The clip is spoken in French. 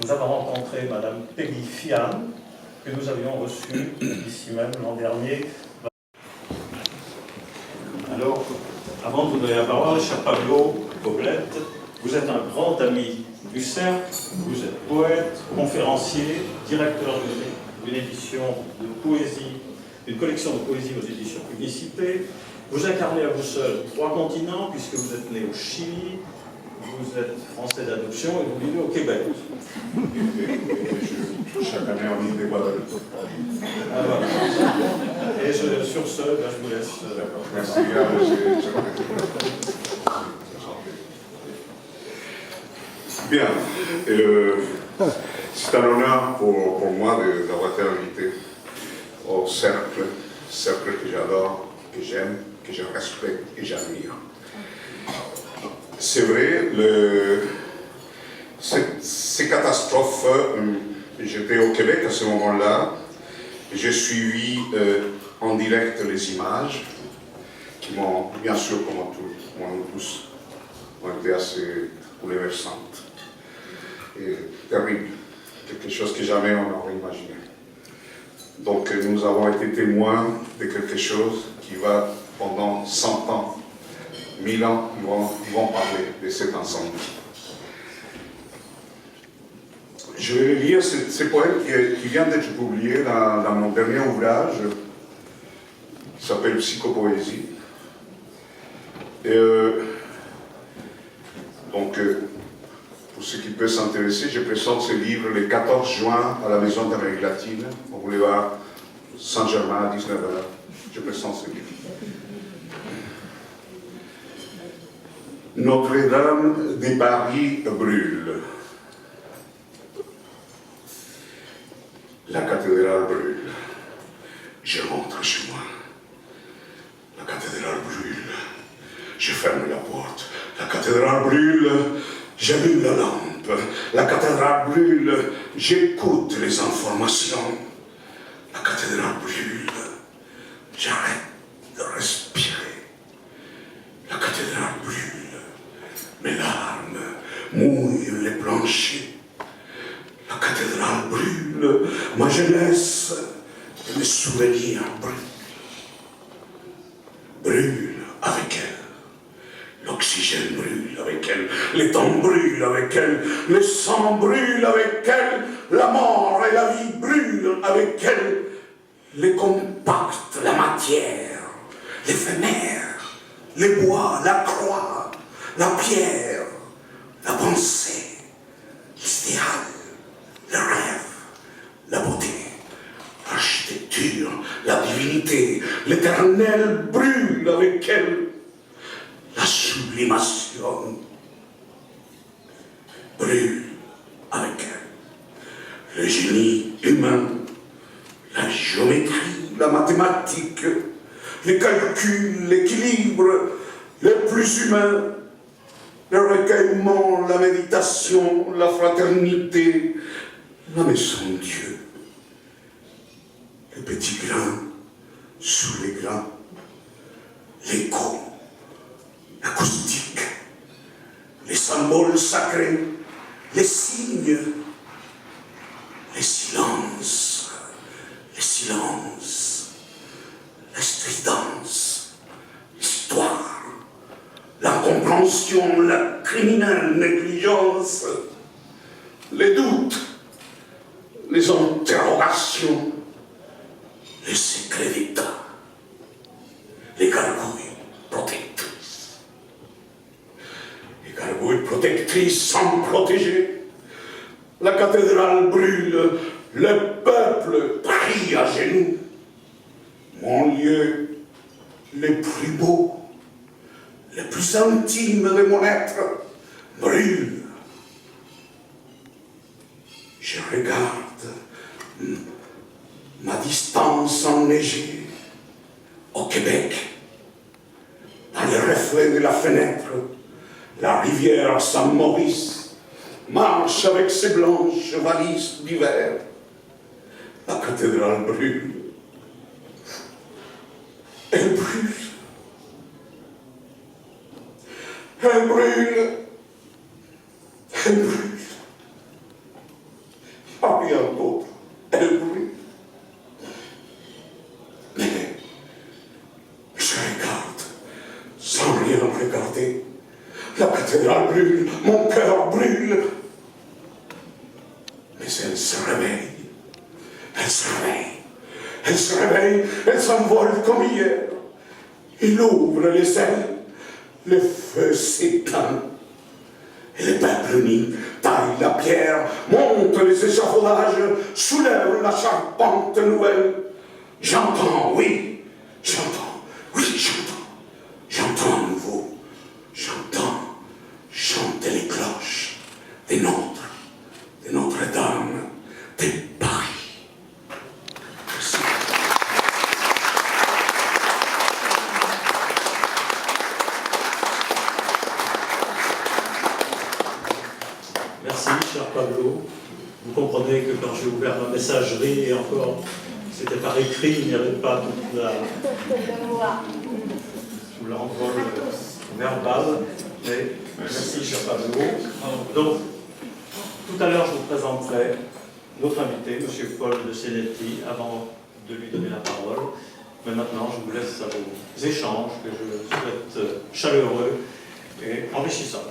Nous avons rencontré Madame Peggy Fian, que nous avions reçue ici même l'an dernier. Alors, avant de vous donner la parole, cher Pablo Poblete, vous êtes un grand ami du cercle, vous êtes poète, conférencier, directeur d'une édition de poésie, d'une collection de poésie aux éditions Publicité. Vous incarnez à vous seul 3 continents, puisque vous êtes né au Chili, vous êtes français d'adoption et vous vivez au Québec. Chaque année en île des Guadeloupe. Ah, voilà. Et sur ce, ben, je vous laisse. Merci, bien. C'est un honneur pour moi d'avoir été invité au cercle que j'adore, que j'aime, que je respecte et j'admire. C'est vrai, ces catastrophes, j'étais au Québec à ce moment-là, j'ai suivi en direct les images qui m'ont, bien sûr, comme tous, ont été assez bouleversantes et terribles, quelque chose que jamais on n'aurait imaginé. Donc nous avons été témoins de quelque chose qui va pendant 100 ans, 1000 ans, ils vont parler de cet incendie. Je vais lire ce poème qui vient d'être publié dans mon dernier ouvrage, qui s'appelle Psychopoésie. Donc, pour ceux qui peuvent s'intéresser, je présente ce livre le 14 juin à la Maison d'Amérique latine, au boulevard Saint-Germain à 19h. Je présente ce livre. Notre-Dame de Paris brûle. La cathédrale brûle. Je rentre chez moi. La cathédrale brûle. Je ferme la porte. La cathédrale brûle. J'allume la lampe. La cathédrale brûle. J'écoute les informations. La cathédrale brûle. J'arrête de respirer. La cathédrale brûle. Mes larmes mouillent les planchers. La cathédrale brûle. Ma jeunesse et mes souvenirs brûlent avec elle. L'oxygène brûle avec elle. Les temps brûlent avec elle. Le sang brûle avec elle. La mort et la vie brûlent avec elle. Les compacts, la matière, l'éphémère, les bois, la croix, la pierre, la pensée, l'idéal, le rêve, la beauté, l'architecture, la divinité, l'éternel brûle avec elle. La sublimation brûle avec elle. Le génie humain, la géométrie, la mathématique, les calculs, l'équilibre, les plus humains, le recueillement, la méditation, la fraternité, la maison de Dieu, le petit grain sous les grains, l'écho, l'acoustique, les symboles sacrés, les signes, les silences, la stridence, l'histoire, l'incompréhension, la criminelle négligence, les doutes, les interrogations, les secrets d'État, les gargouilles protectrices. Les gargouilles protectrices sans protéger. La cathédrale brûle, le peuple prie à genoux. Mon lieu le plus beau, le plus intime de mon être brûle. Je regarde ma distance enneigée au Québec, dans les reflets de la fenêtre, la rivière Saint-Maurice marche avec ses blanches valises d'hiver. La cathédrale brûle. Elle brûle. Elle brûle. Elle brûle. cathédrale brûle, mon cœur brûle. Mais elle se réveille, elle se réveille, elle se réveille, elle s'envole comme hier. Il ouvre les ailes, le feu s'éteint. Et les peuples unis taillent la pierre, montent les échafaudages, soulèvent la charpente nouvelle. J'entends, oui, j'entends, oui, j'entends. J'entends à nouveau, j'entends chanter les cloches des nôtres, de Notre-Dame, de Paris. Merci. Merci, cher Pablo. Vous comprenez que quand j'ai ouvert ma messagerie, et encore, c'était par écrit, il n'y avait pas tout l'envol verbal. Mais merci, cher Pablo. Donc, tout à l'heure, je vous présenterai notre invité, M. Paul de Senetti, avant de lui donner la parole. Mais maintenant, je vous laisse à vos échanges, que je souhaite chaleureux et enrichissants.